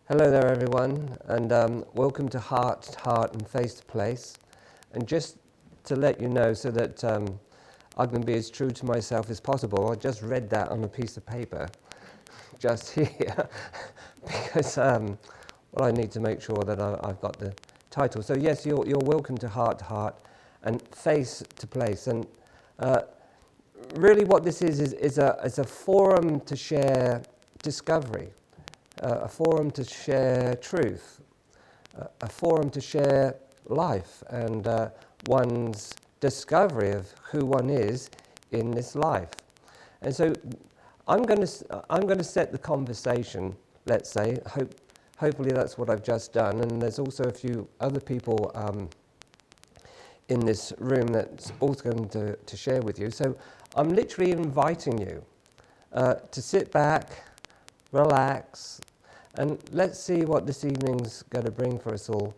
Hello there everyone, and welcome to Heart to Heart and Face to Place. And just to let you know, so that I can be as true to myself as possible, I just read that on a piece of paper just here because I need to make sure that I've got the title. So yes, you're welcome to Heart and Face to Place. And really what this is a forum to share discovery. A forum to share truth, a forum to share life and one's discovery of who one is in this life. And so I'm going to set the conversation, let's say. Hopefully that's what I've just done. And there's also a few other people in this room that's also going to share with you. So I'm literally inviting you to sit back, relax, and let's see what this evening's going to bring for us all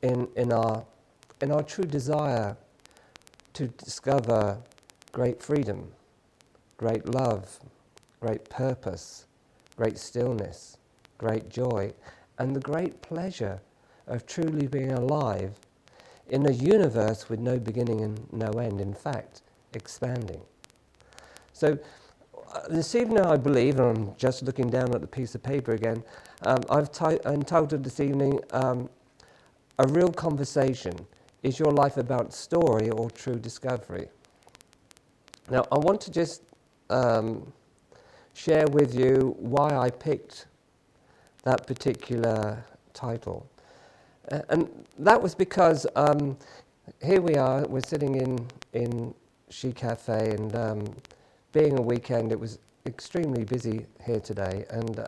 in our true desire to discover great freedom, great love, great purpose, great stillness, great joy, and the great pleasure of truly being alive in a universe with no beginning and no end, in fact, expanding. So this evening, I believe, and I'm just looking down at the piece of paper again, I've entitled this evening, A Real Conversation. Is your life about story or true discovery? Now, I want to just share with you why I picked that particular title. And that was because here we are, we're sitting in She Cafe, and being a weekend, it was extremely busy here today, and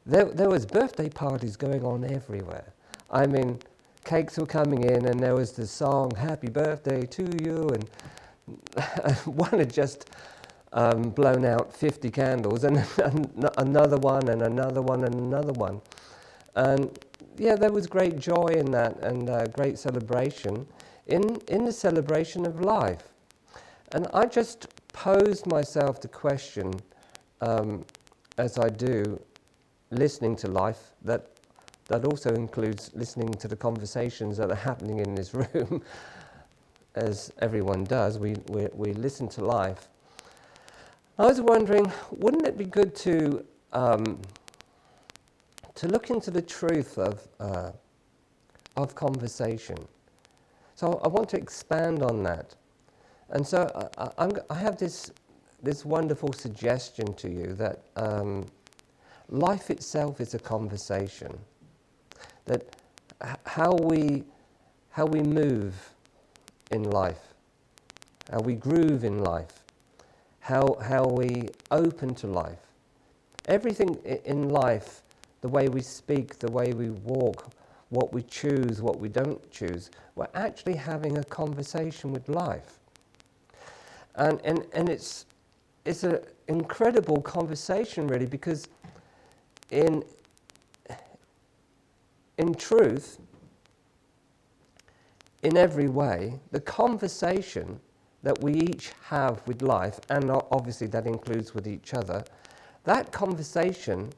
there was birthday parties going on everywhere. I mean, cakes were coming in, and there was the song "Happy Birthday to You," and one had just blown out 50 candles, and another one, and another one, and another one. And yeah, there was great joy in that, and great celebration in the celebration of life. And I just posed myself the question, as I do, listening to life, that also includes listening to the conversations that are happening in this room, as everyone does. We listen to life. I was wondering, wouldn't it be good to look into the truth of conversation? So I want to expand on that. And so I have this wonderful suggestion to you that life itself is a conversation. That how we move in life, how we groove in life, how we open to life, everything in life, the way we speak, the way we walk, what we choose, what we don't choose, we're actually having a conversation with life. And it's an incredible conversation, really, because in truth, in every way, the conversation that we each have with life, and obviously that includes with each other, that conversation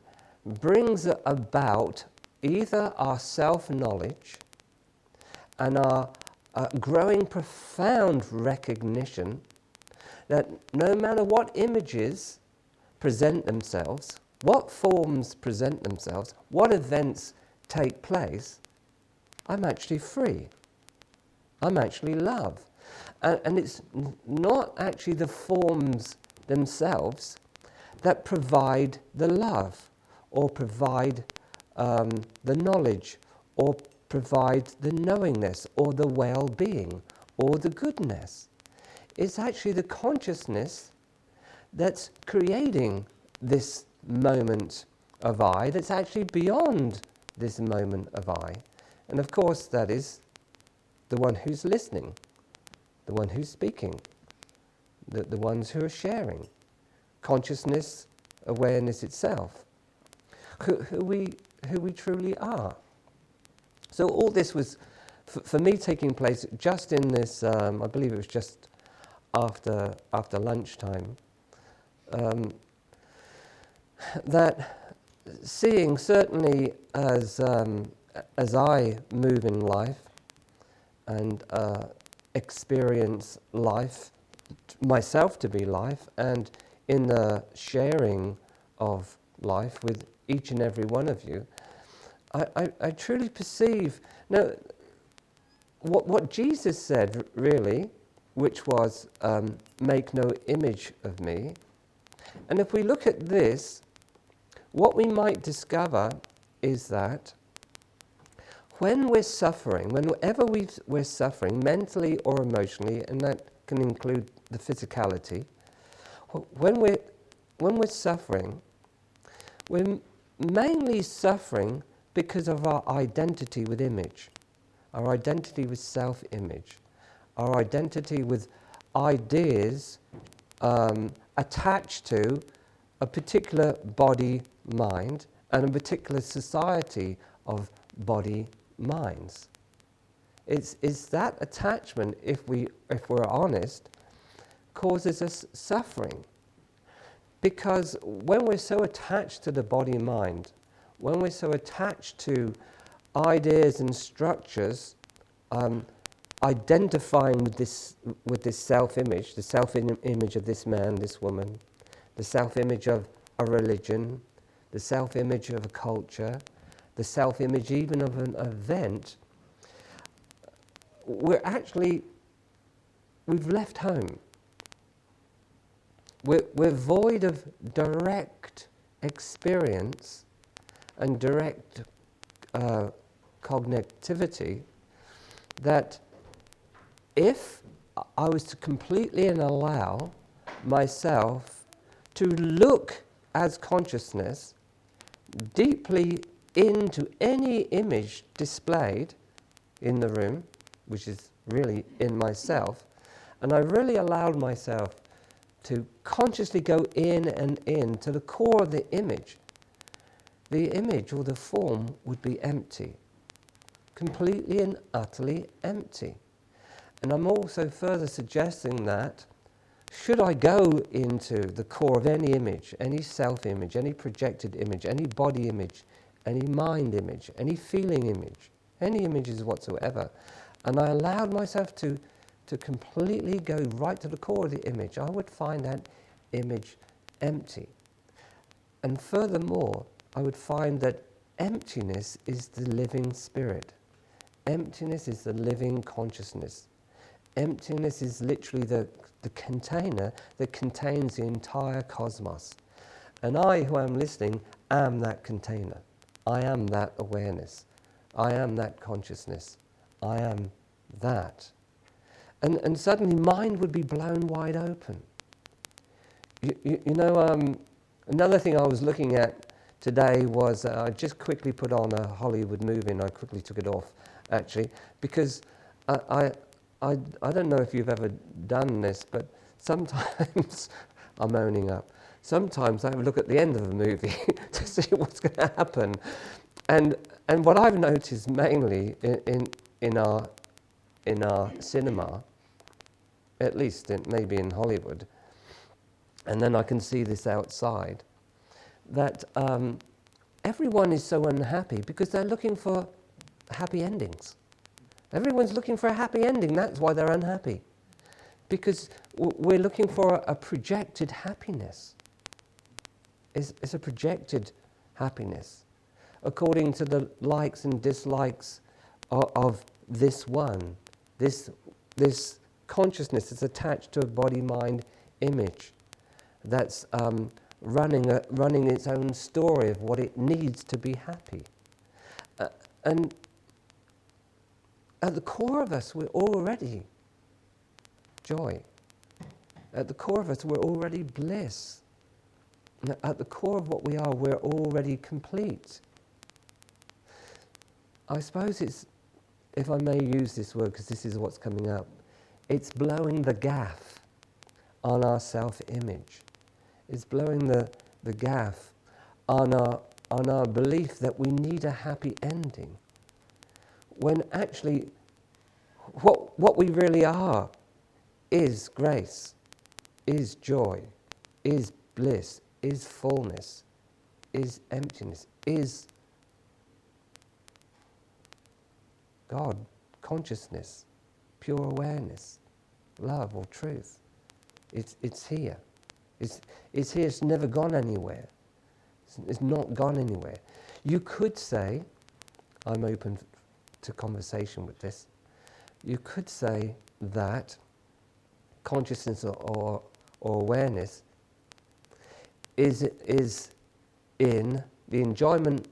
brings about either our self-knowledge and our growing profound recognition that no matter what images present themselves, what forms present themselves, what events take place, I'm actually free. I'm actually love. And it's not actually the forms themselves that provide the love, or provide the knowledge, or provide the knowingness, or the well-being, or the goodness. It's actually the consciousness that's creating this moment of I, that's actually beyond this moment of I. And of course, that is the one who's listening, the one who's speaking, the ones who are sharing. Consciousness, awareness itself, who we truly are. So all this was, for me, taking place just in this, I believe it was just after lunchtime, that seeing certainly as I move in life and experience life, myself to be life, and in the sharing of life with each and every one of you, I truly perceive, now, what Jesus said really, which was, make no image of me. And if we look at this, what we might discover is that when we're suffering, whenever we're suffering, mentally or emotionally, and that can include the physicality, when we're suffering, we're mainly suffering because of our identity with image, our identity with self-image, our identity with ideas attached to a particular body mind and a particular society of body minds. It's that attachment, if we're honest, causes us suffering. Because when we're so attached to the body mind, when we're so attached to ideas and structures, identifying with this self-image, the self-image of this man, this woman, the self-image of a religion, the self-image of a culture, the self-image even of an event, we've left home. We're void of direct experience and direct cognitivity, that if I was to completely allow myself to look as consciousness deeply into any image displayed in the room, which is really in myself, and I really allowed myself to consciously go in and in to the core of the image or the form would be empty, completely and utterly empty. And I'm also further suggesting that should I go into the core of any image, any self-image, any projected image, any body image, any mind image, any feeling image, any images whatsoever, and I allowed myself to completely go right to the core of the image, I would find that image empty. And furthermore, I would find that emptiness is the living spirit. Emptiness is the living consciousness. Emptiness is literally the container that contains the entire cosmos. And I, who am listening, am that container. I am that awareness. I am that consciousness. I am that. And suddenly mind would be blown wide open. You know, another thing I was looking at today was, I just quickly put on a Hollywood movie and I quickly took it off, actually, because I don't know if you've ever done this, but sometimes, I'm owning up, sometimes I have a look at the end of a movie to see what's going to happen. And what I've noticed mainly in our cinema, at least maybe in Hollywood, and then I can see this outside, that everyone is so unhappy because they're looking for happy endings. Everyone's looking for a happy ending. That's why they're unhappy. Because we're looking for a projected happiness. It's a projected happiness according to the likes and dislikes of this one. This consciousness is attached to a body-mind image that's running its own story of what it needs to be happy. And at the core of us, we're already joy. At the core of us, we're already bliss. And at the core of what we are, we're already complete. I suppose it's, if I may use this word, because this is what's coming up, it's blowing the gaff on our self-image. It's blowing the gaff on our belief that we need a happy ending, when actually what we really are is grace, is joy, is bliss, is fullness, is emptiness, is God, consciousness, pure awareness, love or truth. It's here. It's here. It's never gone anywhere. It's not gone anywhere. You could say, I'm open to conversation with this, you could say that consciousness or awareness is in the enjoyment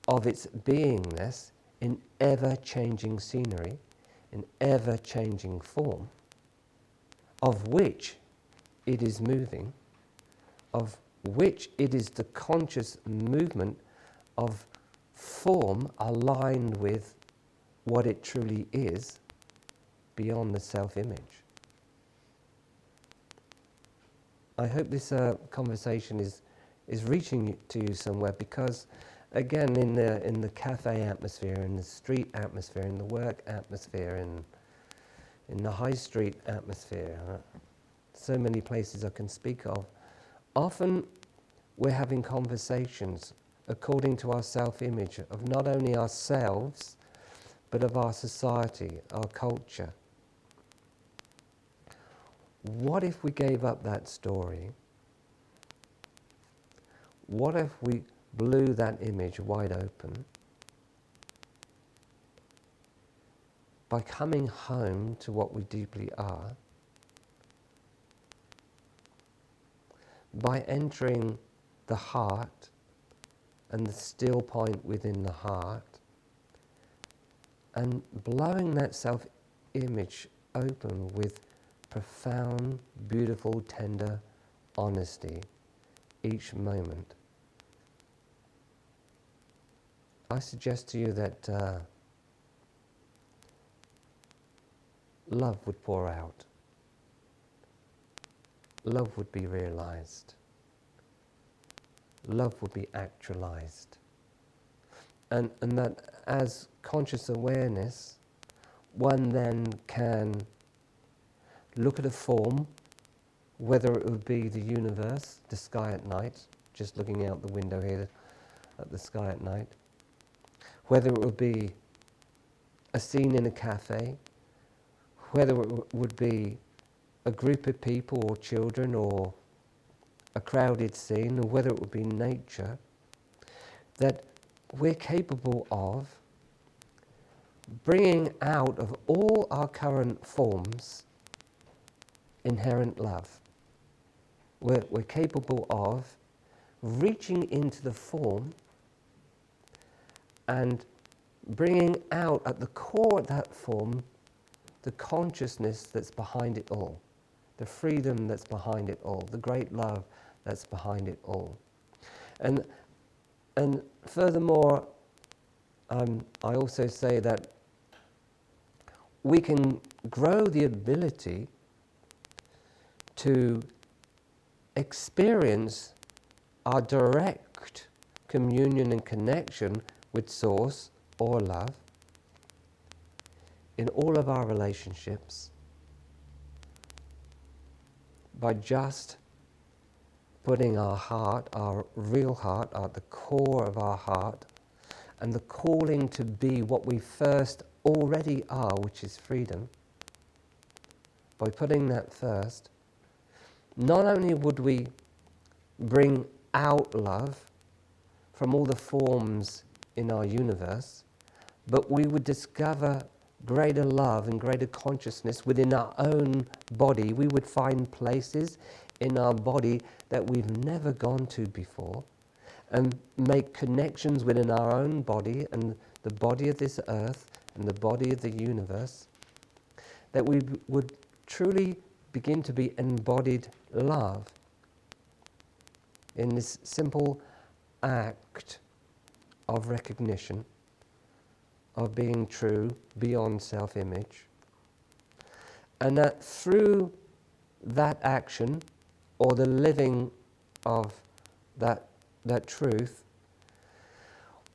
of its beingness in ever-changing scenery, in ever-changing form, of which it is moving, of which it is the conscious movement of form aligned with what it truly is beyond the self-image. I hope this conversation is reaching to you somewhere, because again, in the cafe atmosphere, in the street atmosphere, in the work atmosphere, in the high street atmosphere, so many places I can speak of, often we're having conversations according to our self-image of not only ourselves, but of our society, our culture. What if we gave up that story? What if we blew that image wide open by coming home to what we deeply are, by entering the heart and the still point within the heart, and blowing that self-image open with profound, beautiful, tender honesty each moment. I suggest to you that love would pour out. Love would be realized. Love would be actualized. And that as conscious awareness, one then can look at a form, whether it would be the universe, the sky at night, just looking out the window here at the sky at night, whether it would be a scene in a cafe, whether it would be a group of people or children or a crowded scene, or whether it would be nature, that we're capable of bringing out of all our current forms inherent love. We're capable of reaching into the form and bringing out at the core of that form the consciousness that's behind it all, the freedom that's behind it all, the great love that's behind it all. And furthermore, I also say that we can grow the ability to experience our direct communion and connection with Source or love in all of our relationships by just putting our heart, our real heart, at the core of our heart, and the calling to be what we first already are, which is freedom. By putting that first, not only would we bring out love from all the forms in our universe, but we would discover greater love and greater consciousness within our own body. We would find places in our body that we've never gone to before, and make connections within our own body and the body of this earth and the body of the universe, that we would truly begin to be embodied love in this simple act of recognition, of being true beyond self-image, and that through that action or the living of that truth,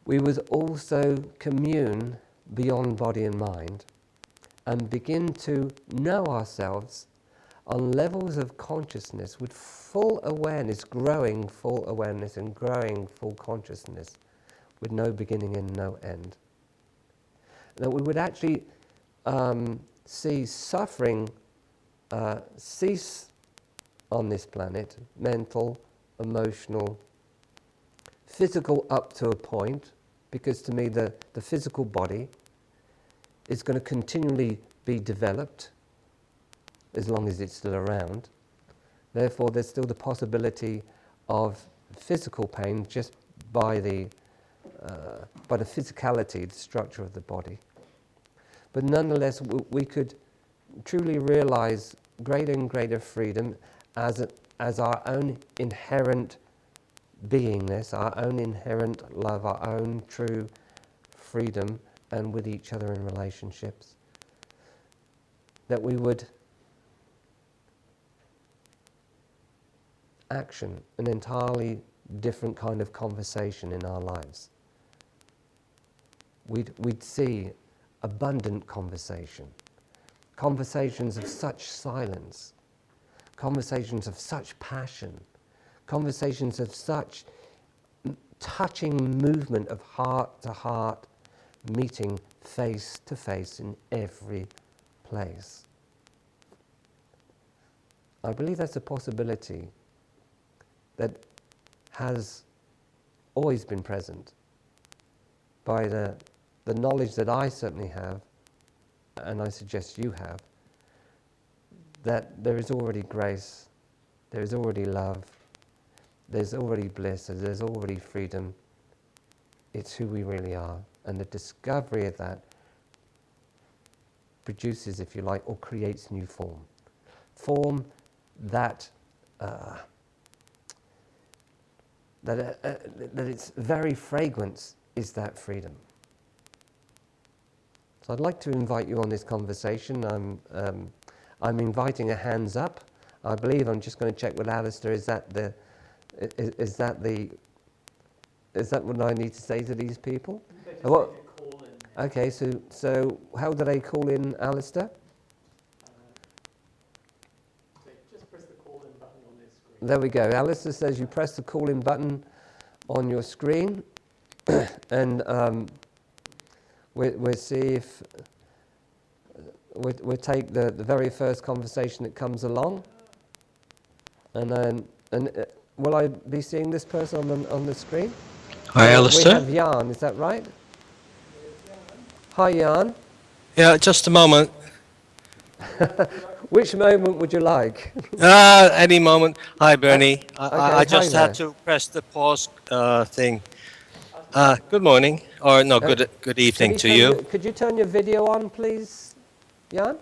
we would also commune beyond body and mind and begin to know ourselves on levels of consciousness with full awareness, growing full awareness and growing full consciousness with no beginning and no end. That we would actually see suffering cease on this planet, mental, emotional, physical up to a point, because to me the physical body is going to continually be developed as long as it's still around. Therefore, there's still the possibility of physical pain just by the physicality, the structure of the body. But nonetheless, we could truly realize greater and greater freedom as our own inherent beingness, our own inherent love, our own true freedom, and with each other in relationships. That we would action an entirely different kind of conversation in our lives. We'd see abundant conversation, conversations of such silence, conversations of such passion, conversations of such touching movement of heart to heart, meeting face to face in every place. I believe that's a possibility that has always been present by the knowledge that I certainly have, and I suggest you have, that there is already grace, there is already love, there's already bliss, there's already freedom. It's who we really are. And the discovery of that produces, if you like, or creates new form. Form that its very fragrance is that freedom. So I'd like to invite you on this conversation. I'm inviting a hands up. I believe I'm just going to check with Alistair. Is that what I need to say to these people? What? Okay, so how do they call in, Alistair? Just press the call in button on this screen. There we go. Alistair says you press the call in button on your screen, and we'll see if we'll take the very first conversation that comes along, and will I be seeing this person on the screen? Hi, Alistair. We have Jan, is that right? Hi, Jan. Yeah, just a moment. Which moment would you like? Any moment. Hi, Bernie. I hi just had to press the pause thing. Good morning, or no, good evening to you. Could you turn your video on, please, Jan?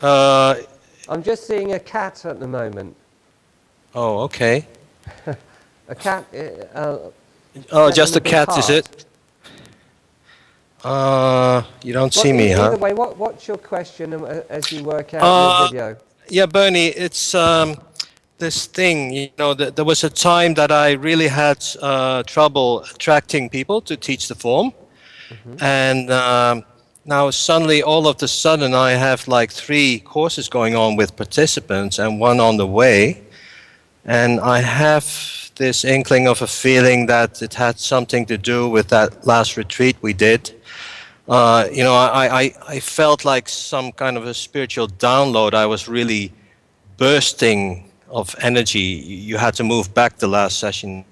I'm just seeing a cat at the moment. Oh, okay. A cat. Oh, just a cat, is it? You don't see me, huh? Either way, what's your question as you work out your video? Yeah, Bernie, it's this thing, you know, there was a time that I really had trouble attracting people to teach the form. Mm-hmm. And now suddenly, all of a sudden, I have like 3 courses going on with participants and 1 on the way. And I have this inkling of a feeling that it had something to do with that last retreat we did. You know, I felt like some kind of a spiritual download. I was really bursting of energy. You had to move back the last session,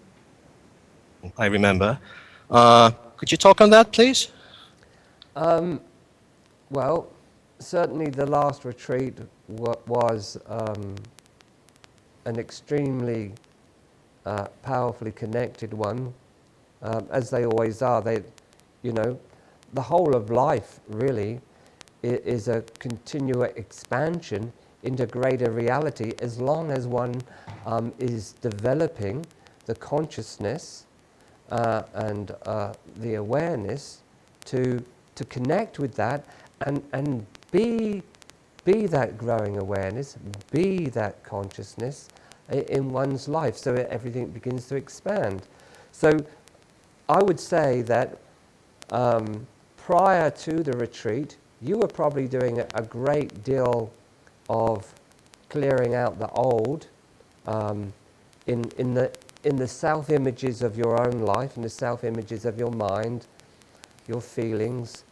I remember. Could you talk on that, please? Well, certainly the last retreat was an extremely powerfully connected one, as they always are. You know, the whole of life really is a continual expansion into greater reality, as long as one is developing the consciousness and the awareness to connect with that and be that growing awareness, be that consciousness in one's life, so everything begins to expand. So I would say that prior to the retreat, you were probably doing a great deal of clearing out the old in the self-images of your own life, in the self-images of your mind, your feelings,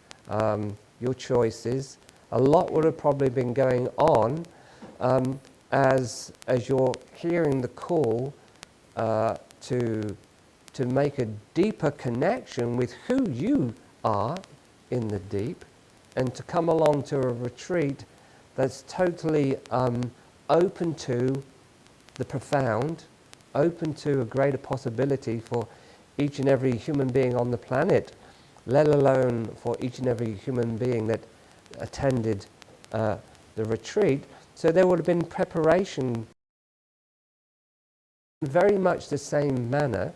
your choices. A lot would have probably been going on as you're hearing the call to make a deeper connection with who you are in the deep, and to come along to a retreat that's totally open to the profound, open to a greater possibility for each and every human being on the planet, let alone for each and every human being that attended the retreat. So there would have been preparation in very much the same manner.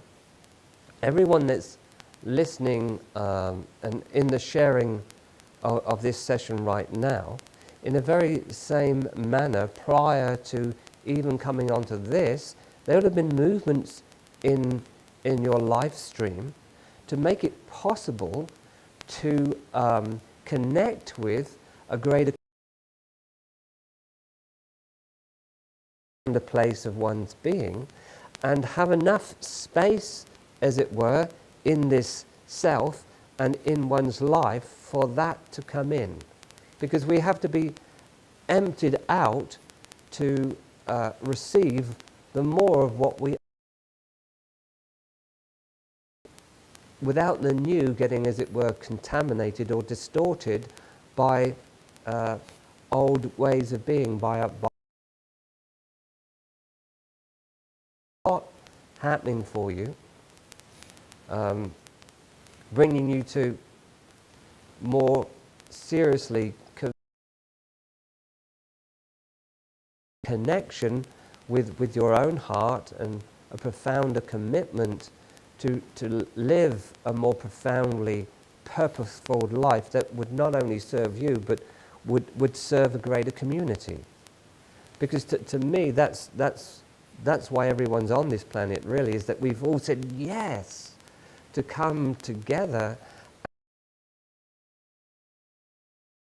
Everyone that's listening and in the sharing of this session right now, in a very same manner, prior to even coming onto this, there would have been movements in your live stream to make it possible to connect with a greater place of one's being, and have enough space, as it were, in this self and in one's life for that to come in. Because we have to be emptied out to receive the more of what we, without the new getting, as it were, contaminated or distorted by old ways of being, by what happening for you, bringing you to more seriously connection with your own heart, and a profounder commitment to live a more profoundly purposeful life that would not only serve you but would serve a greater community. Because to me that's why everyone's on this planet, really, is that we've all said yes to come together,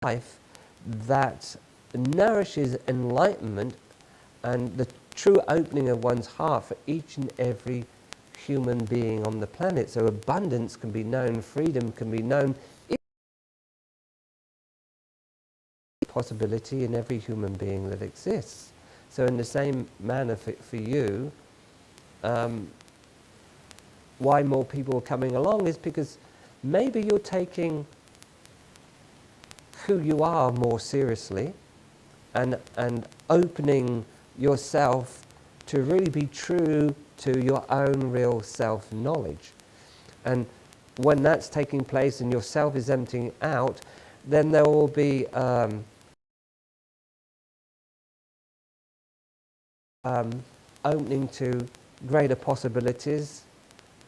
life that nourishes enlightenment and the true opening of one's heart for each and every human being on the planet. So abundance can be known, freedom can be known, possibility in every human being that exists. So in the same manner for you, why more people are coming along is because maybe you're taking who you are more seriously, and opening yourself to really be true to your own real self-knowledge. And when that's taking place and yourself is emptying out, then there will be opening to greater possibilities,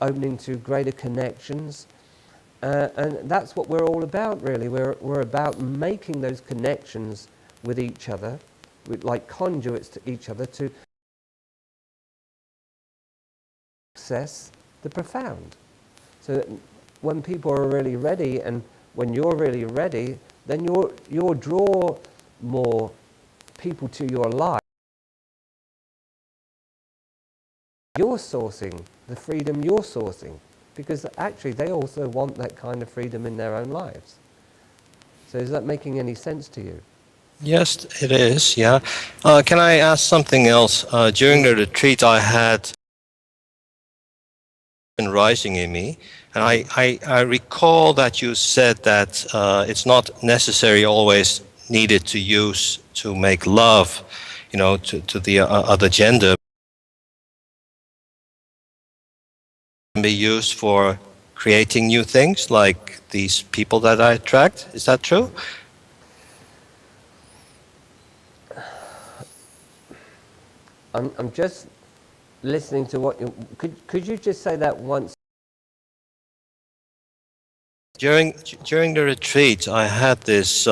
opening to greater connections, and that's what we're all about, really. We're about making those connections with each other, like conduits to each other, to access the profound. So that when people are really ready, and when you're really ready, then you'll draw more people to your life. You're sourcing the freedom you're sourcing, because actually they also want that kind of freedom in their own lives. So is that making any sense to you? Yes, it is, yeah. Can I ask something else? During the retreat, I had been rising in me, and I recall that you said that it's not necessary always needed to use to make love, to the other gender, can be used for creating new things, like these people that I attract. Is that true? I'm just listening to what you... Could you just say that once? During the retreat, I had this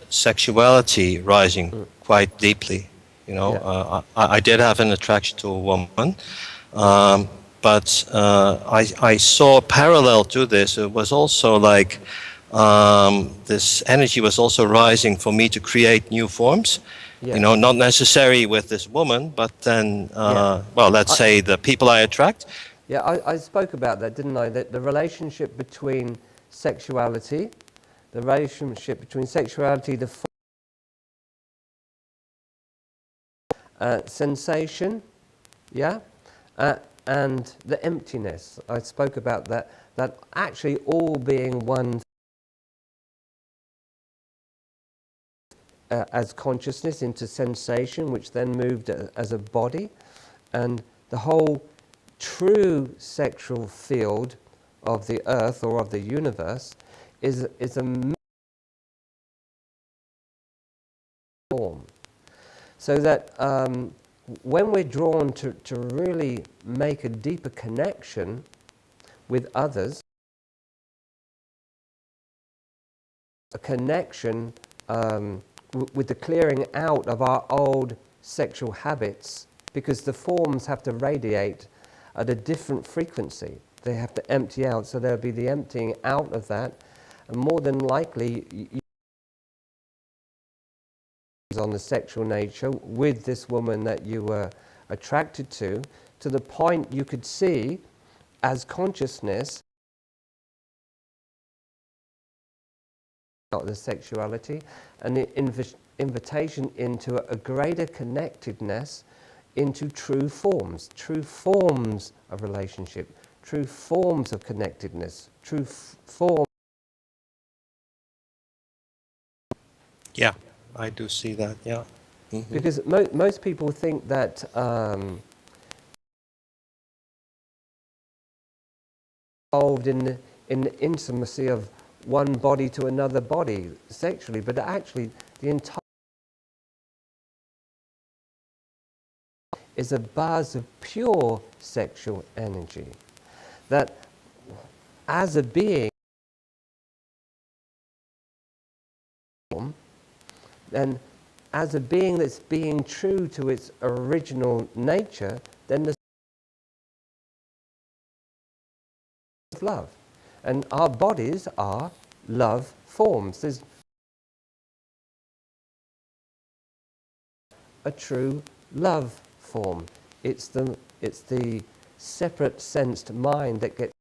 sexuality rising quite deeply. I did have an attraction to a woman, but I saw parallel to this. It was also like this energy was also rising for me to create new forms. You know, not necessary with this woman, but then, well, let's say the people I attract. Yeah, I spoke about that, didn't I? That the relationship between sexuality, the sensation, yeah, and the emptiness. I spoke about that. That actually all being one as consciousness into sensation, which then moved as a body, and the whole true sexual field of the earth or of the universe is a form. So that when we're drawn to really make a deeper connection with others, a connection with the clearing out of our old sexual habits, because the forms have to radiate at a different frequency. They have to empty out, so there'll be the emptying out of that, and more than likely on the sexual nature with this woman that you were attracted to the point you could see as consciousness the sexuality and the invitation into a greater connectedness into true forms of relationship, true forms of connectedness, true forms. Yeah, I do see that, yeah. Mm-hmm. Because most people think that involved in the intimacy of one body to another body sexually, but actually the entire is a buzz of pure sexual energy. That as a being, then as a being that's being true to its original nature, then the love. And our bodies are love forms. There's a true love form. It's the separate sensed mind that gets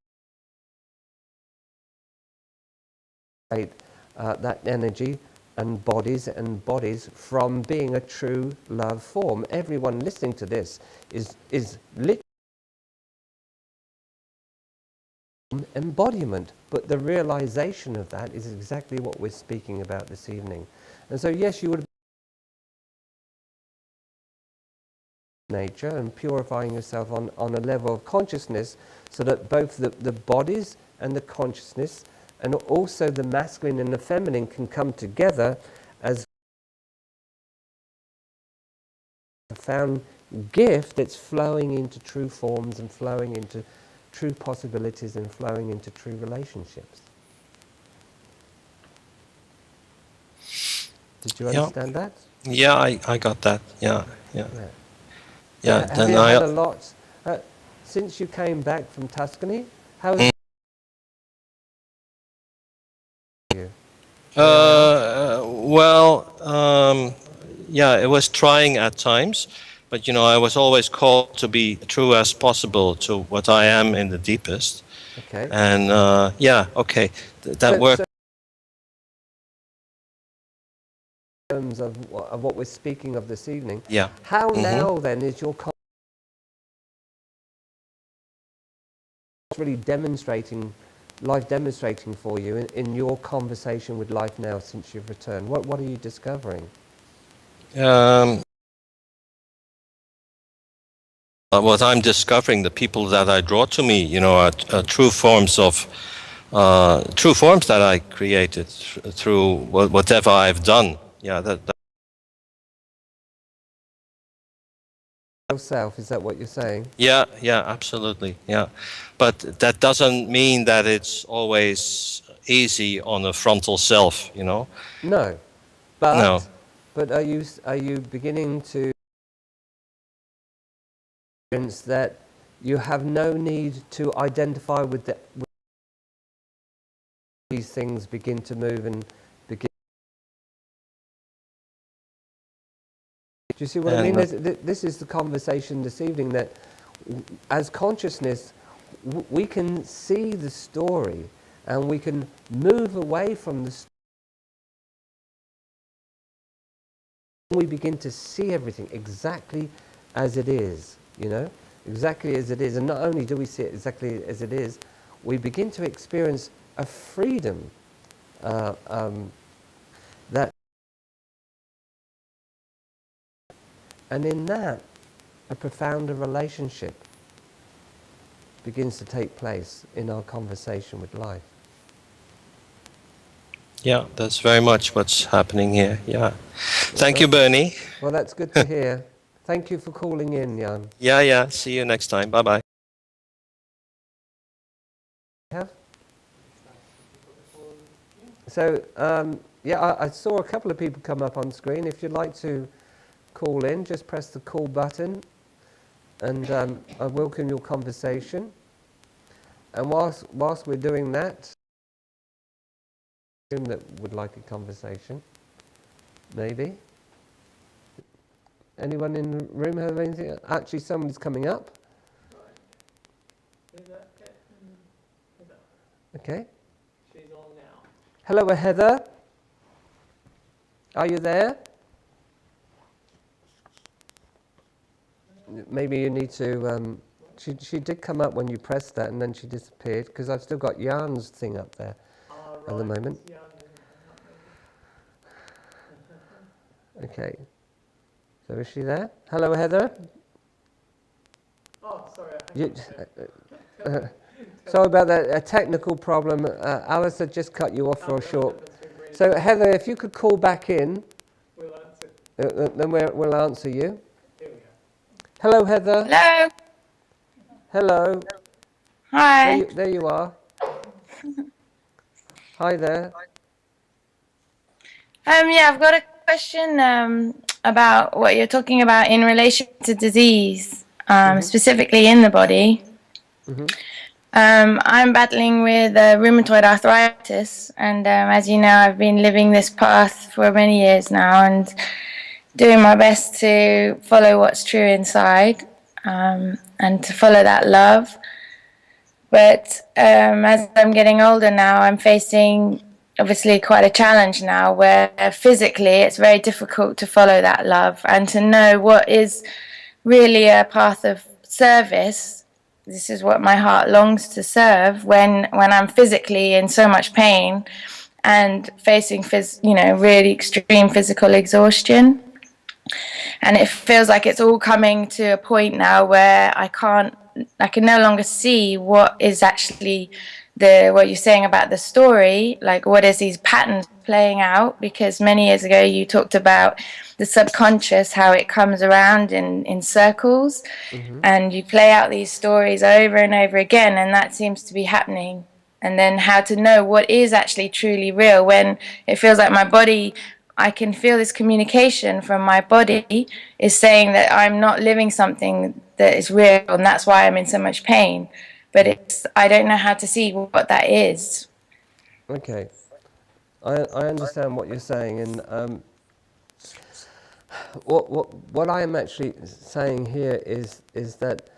that energy and bodies from being a true love form. Everyone listening to this is literally embodiment, but the realization of that is exactly what we're speaking about this evening. And so yes, you would nature and purifying yourself on a level of consciousness, so that both the bodies and the consciousness and also the masculine and the feminine can come together as a profound gift that's flowing into true forms and flowing into true possibilities and flowing into true relationships. Did you understand that? Yeah, I got that. Yeah. Have Then you had a lot since you came back from Tuscany? How's you? Yeah, it was trying at times, but I was always called to be true as possible to what I am in the deepest. Okay. And okay, that worked. So in terms of what we're speaking of this evening, how now then is your really life demonstrating for you in your conversation with life now since you've returned? What are you discovering? What I'm discovering, the people that I draw to me, are true forms that I created through whatever I've done. Yeah, that Yourself, is that what you're saying? Yeah, absolutely. Yeah, but that doesn't mean that it's always easy on a frontal self. No, No. But are you beginning to experience that you have no need to identify with these things begin to move and begin Do you see what I mean? And This is the conversation this evening, that as consciousness, we can see the story and we can move away from the story. We begin to see everything exactly as it is, you know, exactly as it is. And not only do we see it exactly as it is, we begin to experience a freedom that, and in that, a profounder relationship begins to take place in our conversation with life. yeah, that's very much what's happening here. Yeah. Thank you, Bernie. Well, that's good to hear. Thank you for calling in, Jan. Yeah, yeah. See you next time. Bye-bye. Have? So, yeah, I saw a couple of people come up on screen. If you'd like to call in, just press the call button, and I welcome your conversation. And whilst we're doing that, that would like a conversation, maybe. Anyone in the room have anything? Actually, someone's coming up. Okay. She's on now. Hello, Heather. Are you there? Maybe you need to. She did come up when you pressed that, and then she disappeared, because I've still got Jan's thing up there at the moment. Okay. So is she there? Hello, Heather. Oh, sorry. Sorry about that, a technical problem. Alistair just cut you off for a short. So Heather, if you could call back in, We'll answer. then we'll answer you. Here we go. Hello, Heather. Hello. Hello. Hi. There you are. Hi there. Yeah, I've got a question about what you're talking about in relation to disease, specifically in the body. Mm-hmm. I'm battling with rheumatoid arthritis, and as you know, I've been living this path for many years now and doing my best to follow what's true inside, and to follow that love. But as I'm getting older now, I'm facing obviously quite a challenge now, where physically it's very difficult to follow that love and to know what is really a path of service. This is what my heart longs to serve when I'm physically in so much pain and facing really extreme physical exhaustion. And it feels like it's all coming to a point now where I can no longer see what is actually what you're saying about the story, like what is these patterns playing out, because many years ago you talked about the subconscious, how it comes around in circles, and you play out these stories over and over again, and that seems to be happening. And then how to know what is actually truly real when it feels like my body, I can feel this communication from my body is saying that I'm not living something that is real, and that's why I'm in so much pain. But I don't know how to see what that is. Okay. I understand what you're saying, and what I am actually saying here is that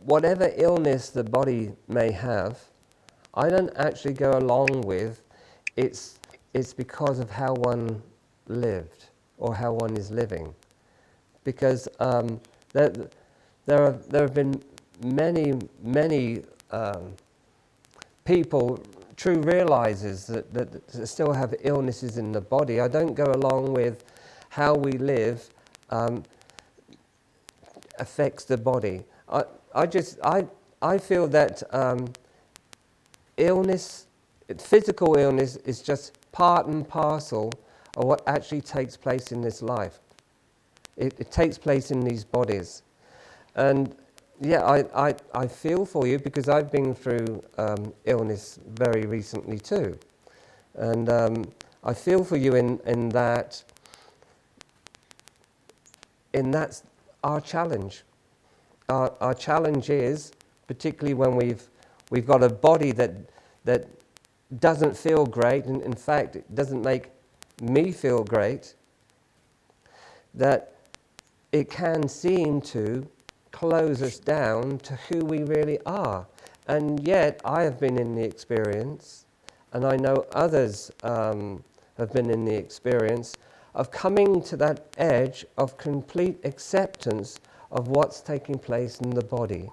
whatever illness the body may have, I don't actually go along with it's because of how one lived or how one is living, because there have been many people, true realizers that still have illnesses in the body. I don't go along with how we live affects the body. I feel that illness, physical illness, is just part and parcel of what actually takes place in this life. It takes place in these bodies. And yeah, I feel for you, because I've been through illness very recently too. And I feel for you in that. And that's our challenge. Our challenge is, particularly when we've got a body that doesn't feel great, and in fact it doesn't make me feel great, that it can seem to close us down to who we really are. And yet I have been in the experience, and I know others have been in the experience of coming to that edge of complete acceptance of what's taking place in the body.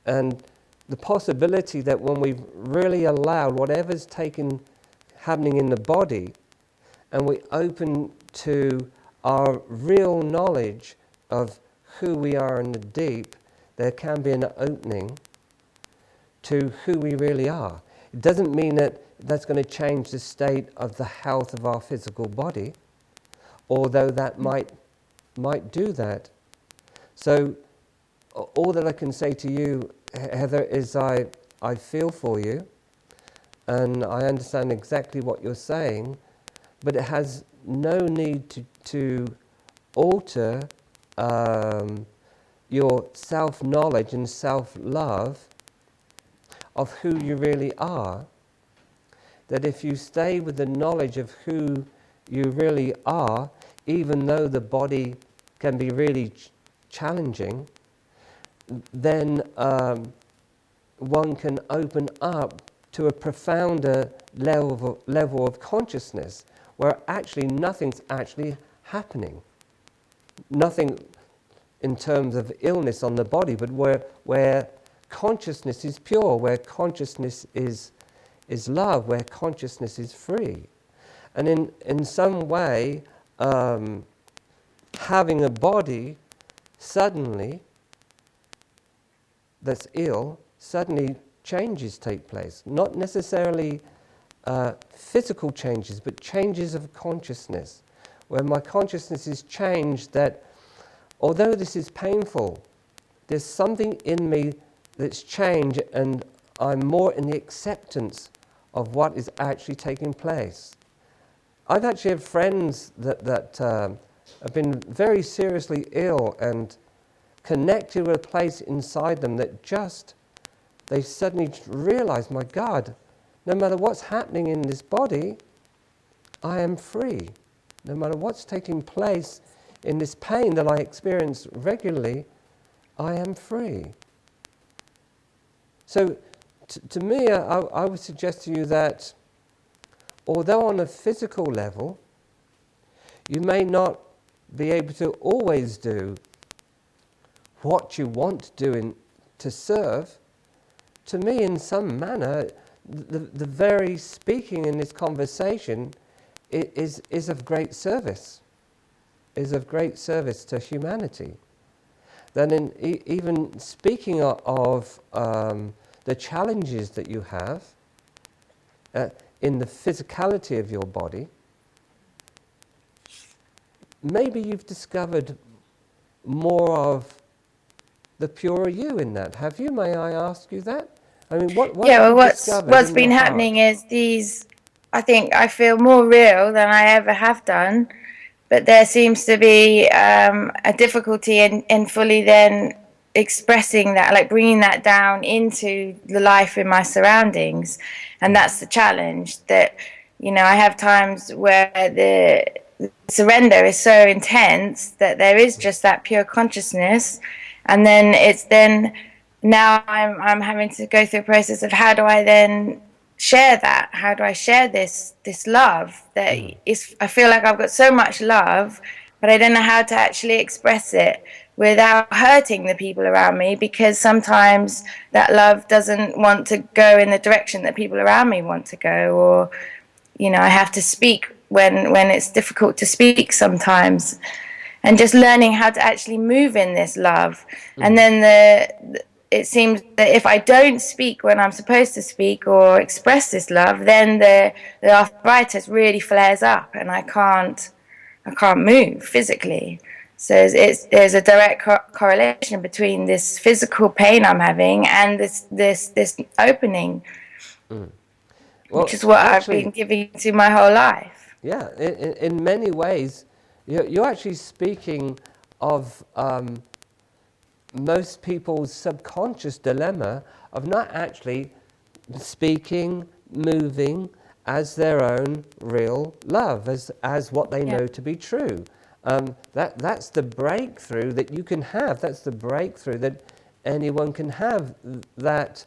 And the possibility that when we've really allowed whatever's happening in the body, and we open to our real knowledge of who we are in the deep, there can be an opening to who we really are. It doesn't mean that that's going to change the state of the health of our physical body, although that might do that. So all that I can say to you, Heather, is I feel for you, and I understand exactly what you're saying, but it has no need to alter your self-knowledge and self-love of who you really are. That if you stay with the knowledge of who you really are, even though the body can be really challenging, then one can open up to a profounder level of consciousness where actually nothing's actually happening. Nothing in terms of illness on the body, but where consciousness is pure, where consciousness is love, where consciousness is free. And in some way, having a body suddenly that's ill, suddenly changes take place. Not necessarily physical changes, but changes of consciousness. Where my consciousness is changed, that although this is painful, there's something in me that's changed, and I'm more in the acceptance of what is actually taking place. I've actually had friends that have been very seriously ill and connected with a place inside them that just, they suddenly realize, my God, no matter what's happening in this body, I am free. No matter what's taking place in this pain that I experience regularly, I am free. So to me, I would suggest to you that although on a physical level, you may not be able to always do what you want to do to serve, to me in some manner, the very speaking in this conversation is of great service, is of great service to humanity. Then in even speaking of the challenges that you have in the physicality of your body, maybe you've discovered more of the pure you in that. Have you? May I ask you that? I mean, what yeah, well, what's in been your happening heart? is these, I think I feel more real than I ever have done, but there seems to be a difficulty in fully then expressing that, like bringing that down into the life in my surroundings. And that's the challenge, that, you know, I have times where the surrender is so intense that there is just that pure consciousness, and then now I'm having to go through a process of how do I then share that? How do I share this love that is? I feel like I've got so much love, but I don't know how to actually express it without hurting the people around me, because sometimes that love doesn't want to go in the direction that people around me want to go, or, you know, I have to speak when it's difficult to speak sometimes, and just learning how to actually move in this love. And then it seems that if I don't speak when I'm supposed to speak or express this love, then the arthritis really flares up, and I can't move physically. So there's a direct correlation between this physical pain I'm having and this opening, Well, which is what actually, I've been giving to my whole life. yeah, in many ways, you're actually speaking of most people's subconscious dilemma of not actually speaking, moving as their own real love, as what they know to be true. That's the breakthrough that you can have. That's the breakthrough that anyone can have. That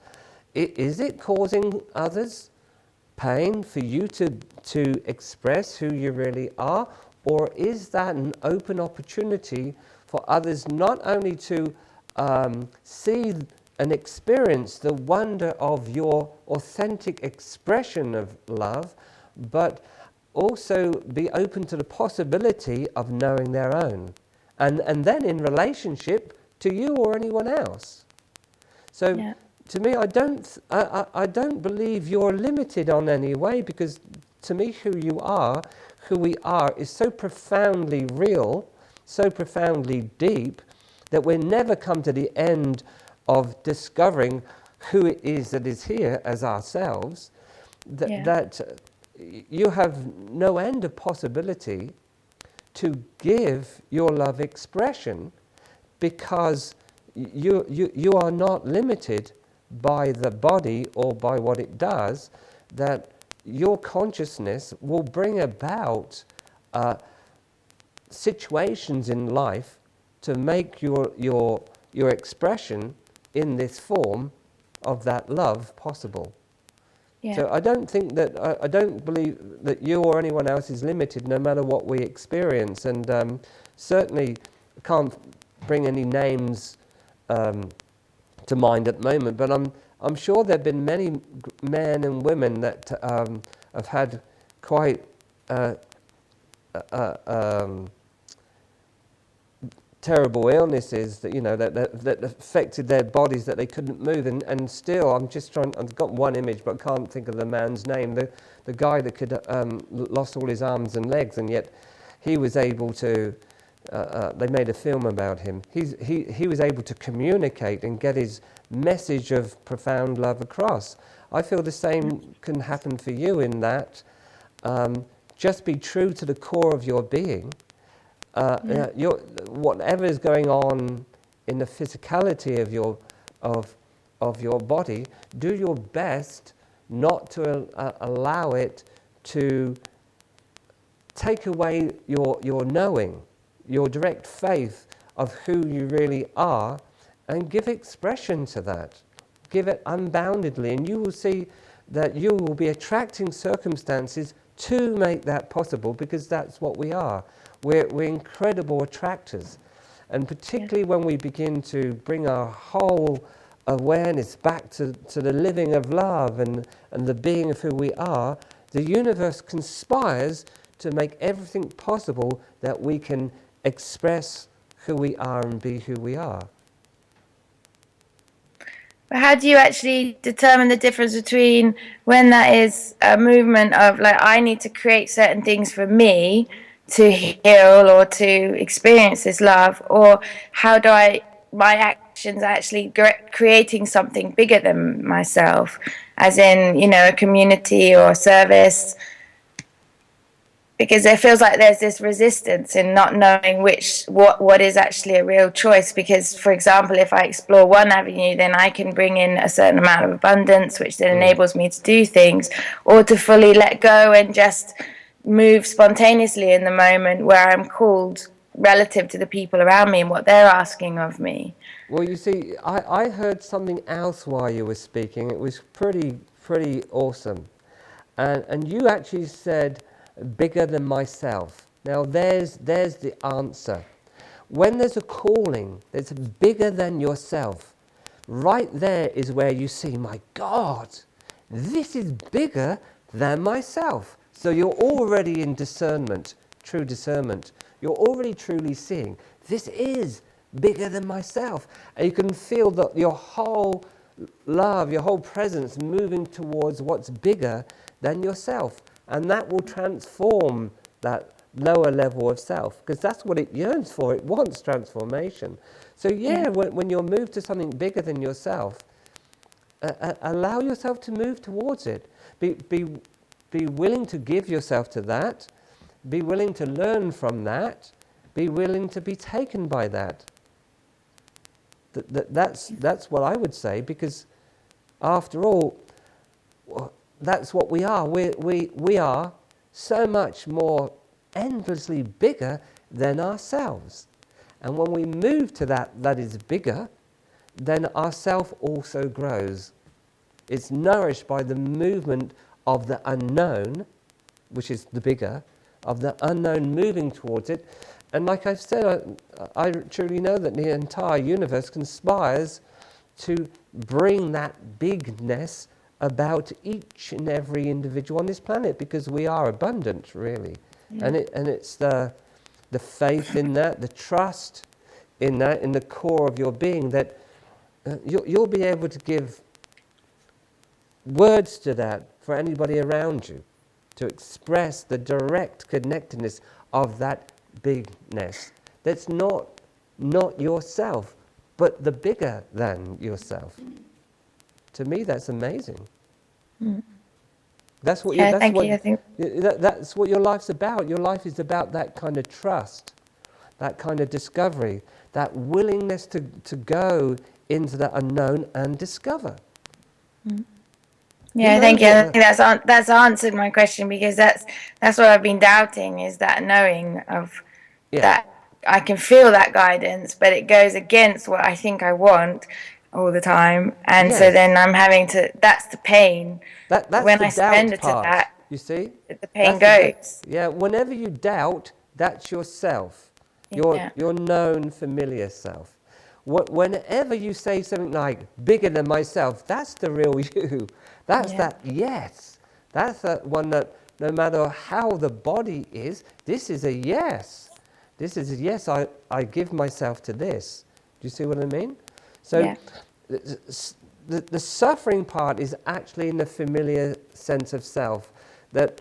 is it causing others pain for you to express who you really are, or is that an open opportunity for others not only to see and experience the wonder of your authentic expression of love, but also be open to the possibility of knowing their own, and then in relationship to you or anyone else. So Yeah. to me, I don't believe you're limited on any way, because to me who we are is so profoundly real, so profoundly deep, that we'll never come to the end of discovering who it is that is here as ourselves, that you have no end of possibility to give your love expression, because you are not limited by the body or by what it does, that your consciousness will bring about situations in life to make your expression in this form of that love possible. Yeah. So I don't think that I don't believe that you or anyone else is limited, no matter what we experience, and certainly can't bring any names to mind at the moment. But I'm sure there've been many men and women that have had quite terrible illnesses that that affected their bodies, that they couldn't move, and still I've got one image but I can't think of the man's name, the guy that could lost all his arms and legs, and yet he was able to they made a film about him. He was able to communicate and get his message of profound love across. I feel the same can happen for you, in that just be true to the core of your being. Whatever is going on in the physicality of your body, do your best not to allow it to take away your knowing, your direct faith of who you really are, and give expression to that. Give it unboundedly, and you will see that you will be attracting circumstances to make that possible, because that's what we are. We're incredible attractors, and particularly when we begin to bring our whole awareness back to the living of love and the being of who we are, the universe conspires to make everything possible that we can express who we are and be who we are. But how do you actually determine the difference between when that is a movement of, like, I need to create certain things for me to heal or to experience this love, or how do my actions actually creating something bigger than myself, as in, a community or a service? Because it feels like there's this resistance in not knowing what is actually a real choice. Because, for example, if I explore one avenue, then I can bring in a certain amount of abundance, which then enables me to do things, or to fully let go and just move spontaneously in the moment where I'm called, relative to the people around me and what they're asking of me. Well, you see, I heard something else while you were speaking. It was pretty awesome, and you actually said bigger than myself. Now there's the answer. When there's a calling that's bigger than yourself, right there is where you see, my God, this is bigger than myself. So you're already in discernment, true discernment. You're already truly seeing, this is bigger than myself. And you can feel that your whole love, your whole presence moving towards what's bigger than yourself. And that will transform that lower level of self, because that's what it yearns for. It wants transformation. So when you're moved to something bigger than yourself, allow yourself to move towards it. Be willing to give yourself to that. Be willing to learn from that. Be willing to be taken by that. That's what I would say, because after all, that's what we are. We are so much more endlessly bigger than ourselves. And when we move to that is bigger, then our self also grows. It's nourished by the movement of the unknown, which is the bigger, of the unknown moving towards it. And like I've said, I truly know that the entire universe conspires to bring that bigness about each and every individual on this planet, because we are abundant, really. Yeah. And it's the faith in that, the trust in that, in the core of your being, that you'll be able to give words to that for anybody around you, to express the direct connectedness of that bigness that's not yourself, but the bigger than yourself. To me, that's amazing. Mm. That's what that's what your life's about. Your life is about that kind of trust, that kind of discovery, that willingness to go into the unknown and discover. Mm. Yeah, thank you. I think that's answered my question, because that's what I've been doubting, is that knowing of that I can feel that guidance, but it goes against what I think I want all the time, and so then I'm having to. That's the pain. That's when the I surrender doubt part, to that, you see, the pain goes. Whenever you doubt, that's yourself, your known familiar self. Whenever you say something like bigger than myself, that's the real you. That's that yes. That's that one that no matter how the body is, this is a yes. This is a yes, I give myself to this. Do you see what I mean? So the suffering part is actually in the familiar sense of self, that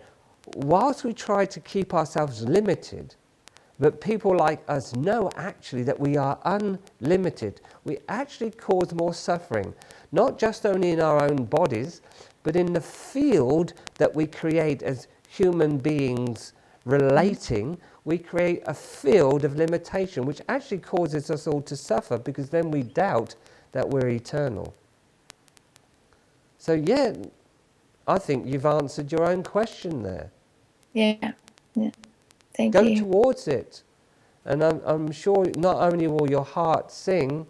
whilst we try to keep ourselves limited, but people like us know actually that we are unlimited. We actually cause more suffering, not just only in our own bodies, but in the field that we create as human beings relating. We create a field of limitation, which actually causes us all to suffer, because then we doubt that we're eternal. So I think you've answered your own question there. Yeah. Thank you. Go towards it. And I'm sure not only will your heart sing,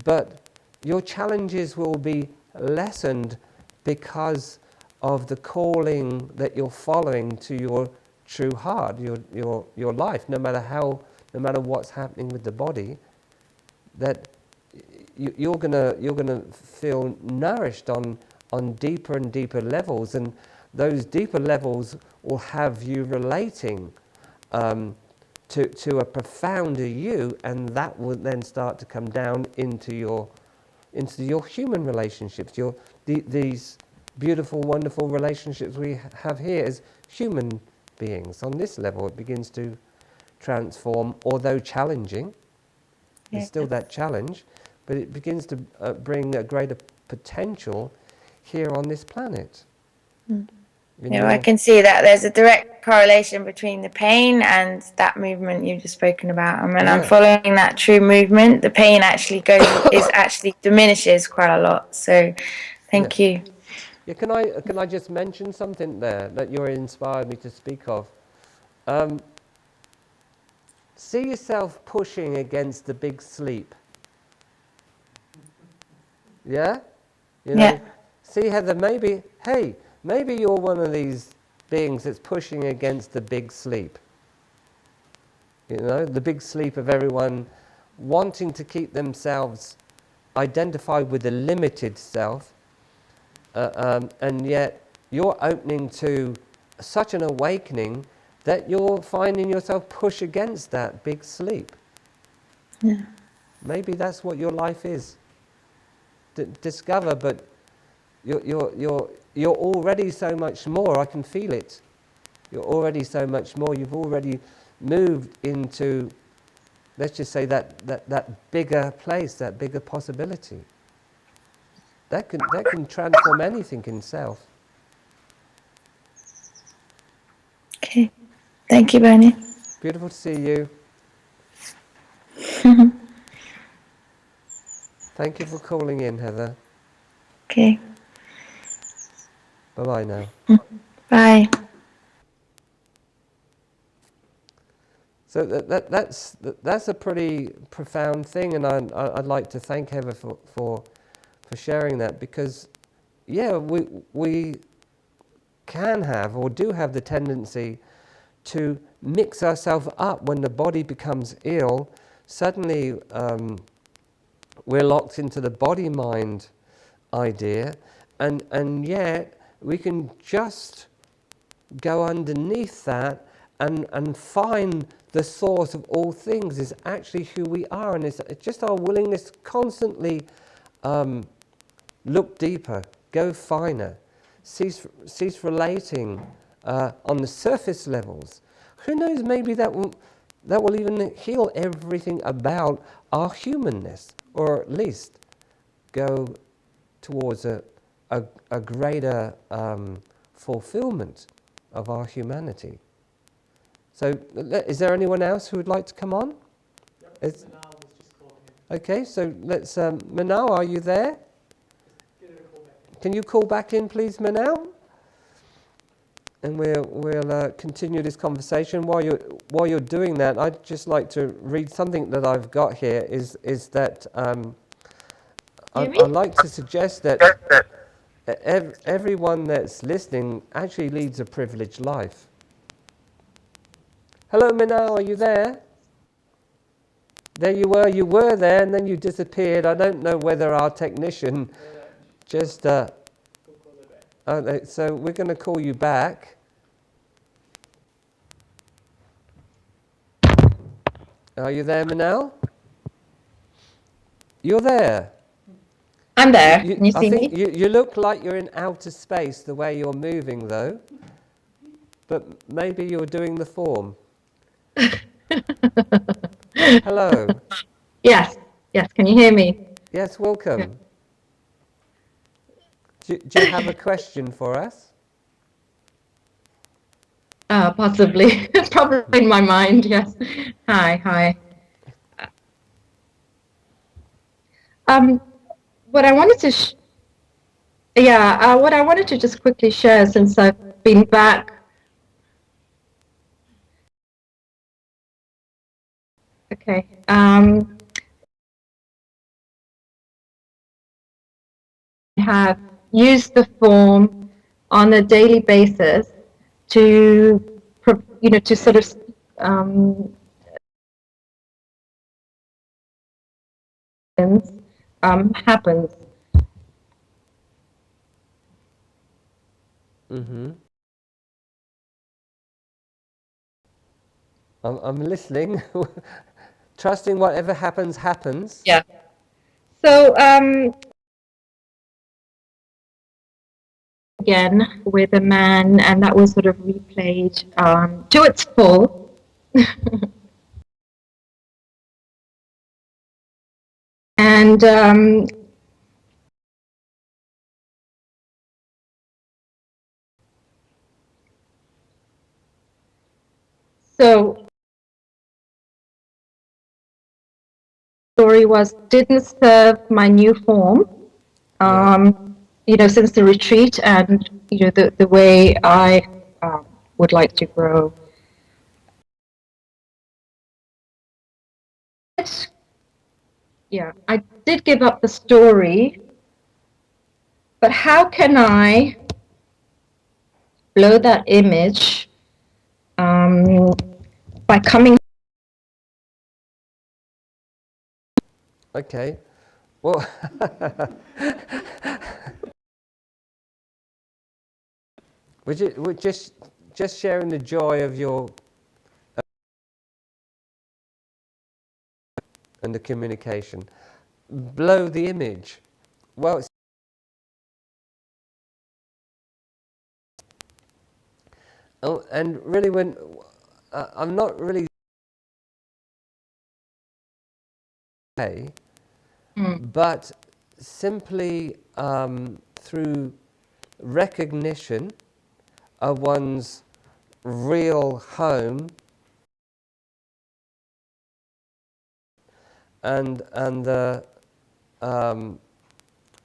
but your challenges will be lessened because of the calling that you're following to your true heart, your life, no matter what's happening with the body, that you're gonna feel nourished on deeper and deeper levels, and those deeper levels will have you relating to a profounder you, and that will then start to come down into your human relationships, these beautiful, wonderful relationships we have here as human beings. On this level, it begins to transform, although challenging. There's still that challenge, but it begins to bring a greater potential here on this planet. Mm. I can see that there's a direct correlation between the pain and that movement you've just spoken about. And when I'm following that true movement, the pain actually diminishes quite a lot. So thank you. Yeah, can I just mention something there that you're inspired me to speak of? See yourself pushing against the big sleep. Yeah? See, Heather, maybe you're one of these beings that's pushing against the big sleep. The big sleep of everyone wanting to keep themselves identified with the limited self, and yet you're opening to such an awakening that you're finding yourself push against that big sleep. Yeah. Maybe that's what your life is. Discover, but you're already so much more. I can feel it. You're already so much more. You've already moved into, let's just say, that bigger place, that bigger possibility. That can transform anything in self. Okay. Thank you, Bernie. Beautiful to see you. Thank you for calling in, Heather. Okay. Bye-bye now. Bye. So that's a pretty profound thing, and I'd like to thank Heather for sharing that, because yeah, we can have or do have the tendency to mix ourselves up when the body becomes ill. Suddenly we're locked into the body-mind idea, and yet we can just go underneath that and find the source of all things is actually who we are, and it's just our willingness to constantly look deeper, go finer, cease relating on the surface levels. Who knows, maybe that will even heal everything about our humanness, or at least go towards a greater fulfillment of our humanity. So, is there anyone else who would like to come on? Yep, Manal was just calling in. Okay, so let's. Manal, are you there? Give it a call back in. Can you call back in, please, Manal? And we'll continue this conversation. While you're doing that, I'd just like to read something that I've got here. Is that I'd like to suggest that everyone that's listening actually leads a privileged life. Hello, Manal, are you there? There you were. You were there, and then you disappeared. I don't know whether our technician just. So we're going to call you back. Are you there, Manal? You're there. I'm there. Can you see me? You look like you're in outer space the way you're moving, though. But maybe you're doing the form. Hello. Yes. Can you hear me? Yes, welcome. Do you have a question for us? Possibly. Probably in my mind. Yes. Hi. What I wanted to, what I wanted to just quickly share, since I've been back. Okay. Have used the form on a daily basis to, to sort of happens. Mm-hmm. I'm listening, trusting whatever happens, happens. Yeah. So again with a man, and that was sort of replayed to its full. And so story didn't serve my new form, since the retreat, and the way I would like to grow. Yeah, I did give up the story, but how can I blow that image by coming? Okay. Well, we're just sharing the joy of your and the communication. Blow the image. Well, and really, when I'm not really but simply through recognition of one's real home and the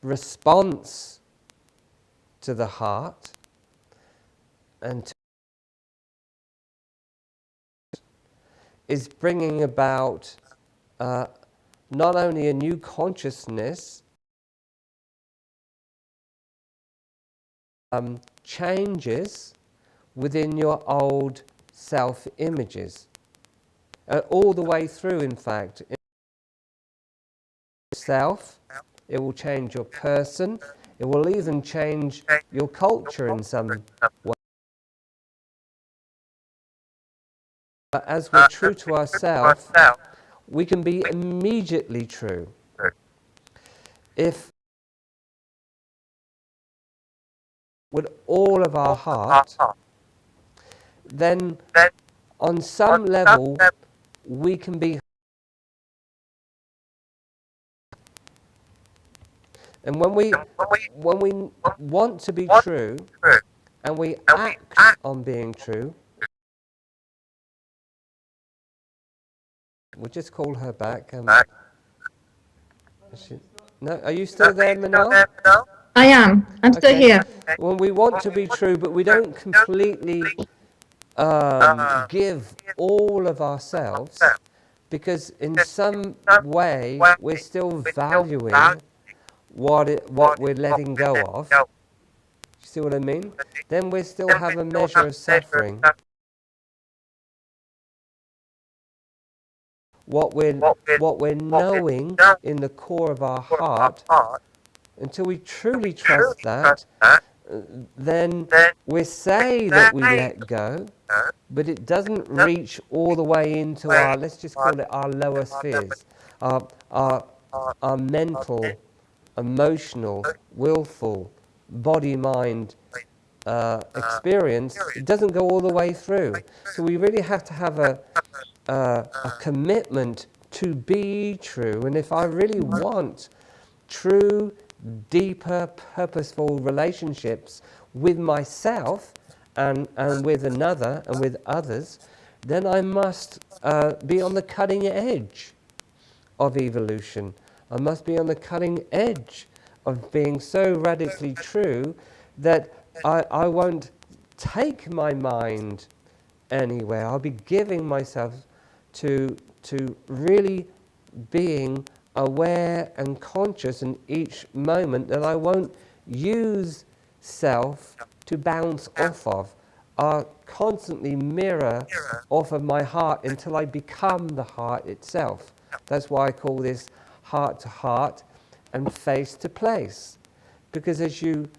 response to the heart and is bringing about not only a new consciousness, changes within your old self-images. All the way through, in fact. Self, it will change your person, it will even change your culture in some way. As we're true to ourselves, we can be immediately true. If with all of our heart, then on some level we can be. And when we want to be true and we act on being true, we'll just call her back. No, are you still there, Manal? I am. I'm still Okay. here. When we want to be true, but we don't completely give all of ourselves, because in some way we're still valuing what we're letting go of. You see what I mean? Then we still have a measure of suffering. What we're knowing in the core of our heart, until we truly trust that, then we say that we let go, but it doesn't reach all the way into our, let's just call it our lower spheres, our mental, emotional, willful, body-mind experience. It doesn't go all the way through. So we really have to have a commitment to be true. And if I really want true, deeper, purposeful relationships with myself and with another and with others, then I must be on the cutting edge of evolution. I must be on the cutting edge of being so radically true that I won't take my mind anywhere. I'll be giving myself to really being aware and conscious in each moment, that I won't use self to bounce off of. I'll constantly mirror off of my heart until I become the heart itself. That's why I call this heart to heart and face to place. Because as you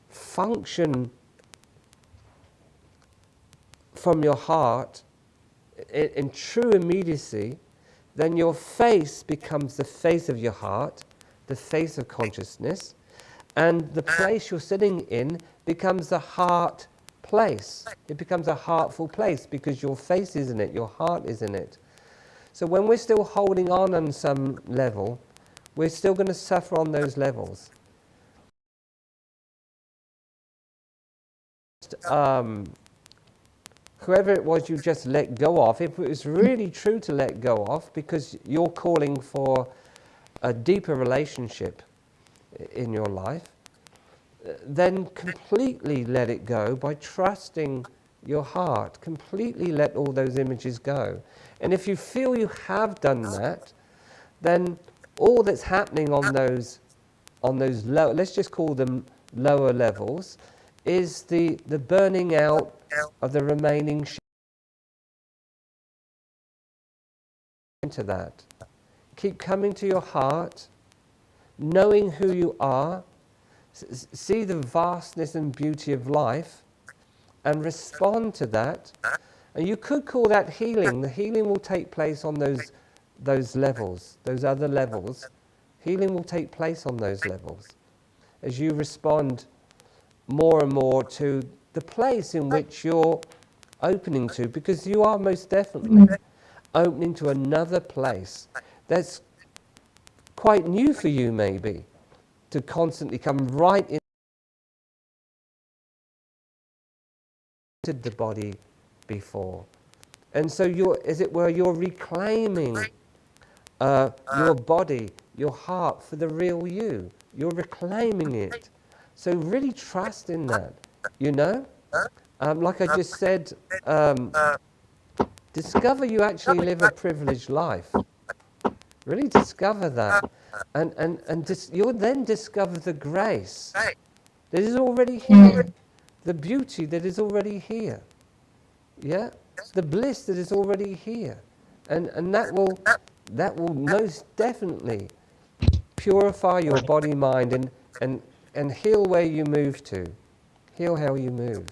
function from your heart in true immediacy, then your face becomes the face of your heart, the face of consciousness, and the place you're sitting in becomes the heart place. It becomes a heartful place because your face is in it, your heart is in it. So when we're still holding on some level, we're still going to suffer on those levels. Whoever it was you just let go of, if it was really true to let go of, because you're calling for a deeper relationship in your life, then completely let it go by trusting your heart. Completely let all those images go. And if you feel you have done that, then all that's happening on those low, let's just call them lower levels, is the burning out of the remaining into that. Keep coming to your heart, knowing who you are, see the vastness and beauty of life, and respond to that. And you could call that healing. The healing will take place on those levels, those other levels. Healing will take place on those levels as you respond more and more to the place in which you're opening to, because you are most definitely opening to another place that's quite new for you, maybe, to constantly come right into the body before. And so you're, as it were, you're reclaiming your body, your heart for the real you. You're reclaiming it. So really trust in that, you know? Like I just said discover you actually live a privileged life. Really discover that. And you'll then discover the grace that is already here. The beauty that is already here. Yeah? The bliss that is already here. And that will most definitely purify your body, mind, and heal where you move to. Heal how you move.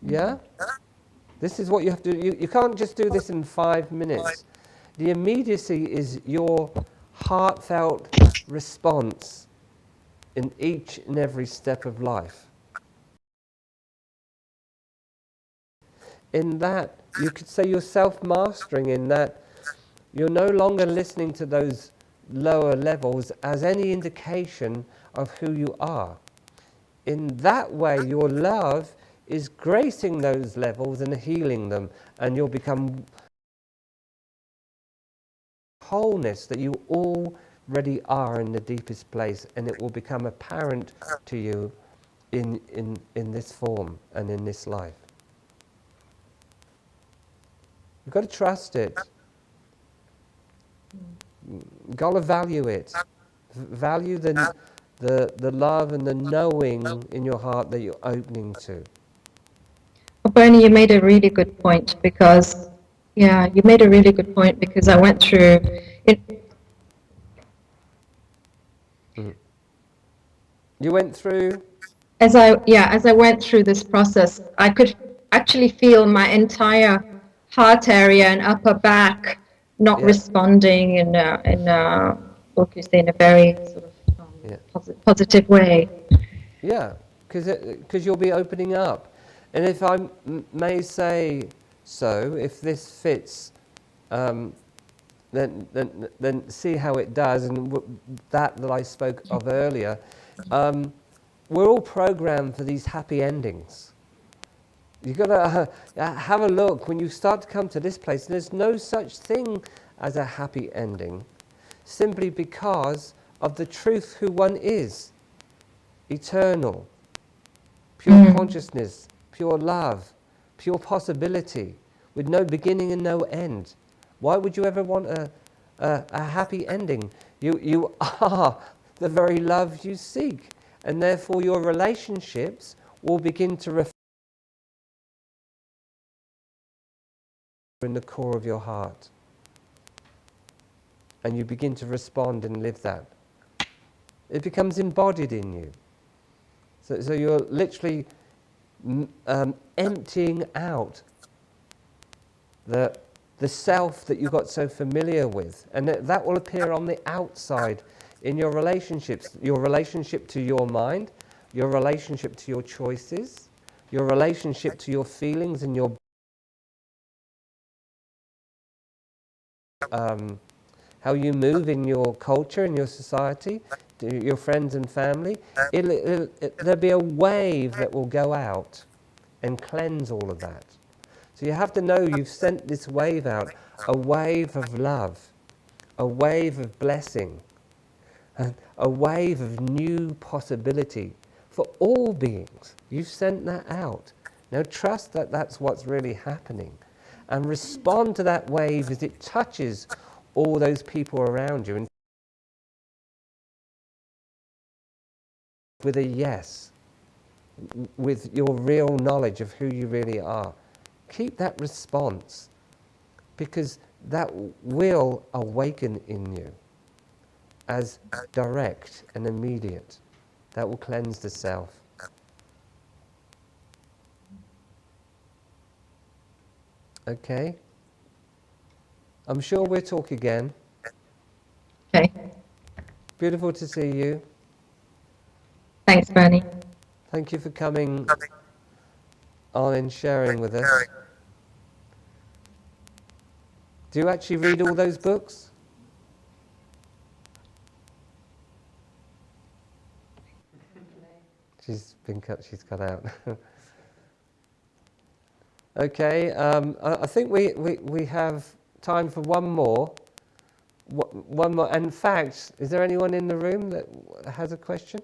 Yeah? This is what you have to do. You can't just do this in 5 minutes. The immediacy is your heartfelt response in each and every step of life. In that, you could say you're self-mastering, in that you're no longer listening to those lower levels as any indication of who you are. In that way, your love is gracing those levels and healing them, and you'll become wholeness that you already are in the deepest place, and it will become apparent to you in this form and in this life. You've got to trust it. You've got to value it. Value the love and the knowing in your heart that you're opening to. Well, Bernie, you made a really good point because, I went through it. You went through? As I went through this process, I could actually feel my entire heart area and upper back not responding in what you say, in a very sort of positive way. Yeah, because you'll be opening up. And if I may say so, if this fits, then see how it does. And that I spoke of earlier, we're all programmed for these happy endings. You've got to have a look. When you start to come to this place, there's no such thing as a happy ending, simply because of the truth who one is. Eternal, pure consciousness, pure love, pure possibility, with no beginning and no end. Why would you ever want a happy ending? You are the very love you seek, and therefore your relationships will begin to reflect in the core of your heart, and you begin to respond and live that. It becomes embodied in you. So you're literally emptying out the self that you got so familiar with, and that will appear on the outside in your relationships, your relationship to your mind, your relationship to your choices, your relationship to your feelings and your how you move in your culture, in your society, to your friends and family. There'll be a wave that will go out and cleanse all of that. So you have to know you've sent this wave out, a wave of love, a wave of blessing, and a wave of new possibility for all beings. You've sent that out. Now trust that that's what's really happening, and respond to that wave as it touches all those people around you, and with a yes, with your real knowledge of who you really are. Keep that response, because that will awaken in you as direct and immediate. That will cleanse the self. Okay? I'm sure we'll talk again. Okay. Beautiful to see you. Thanks, Bernie. Thank you for coming on and sharing with us. Do you actually read all those books? She's cut out. Okay, I think we have time for one more. One more. In fact, is there anyone in the room that has a question?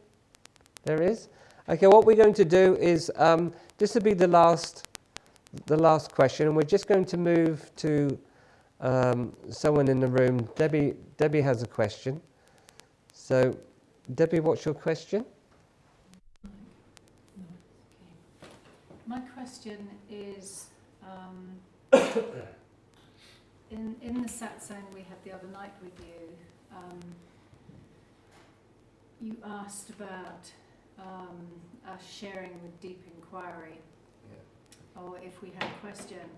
There is? Okay, what we're going to do is, this will be the last the last question, and we're just going to move to someone in the room. Debbie has a question. So, Debbie, what's your question? My question is, in the satsang we had the other night with you, you asked about us sharing with deep inquiry, or if we had a question.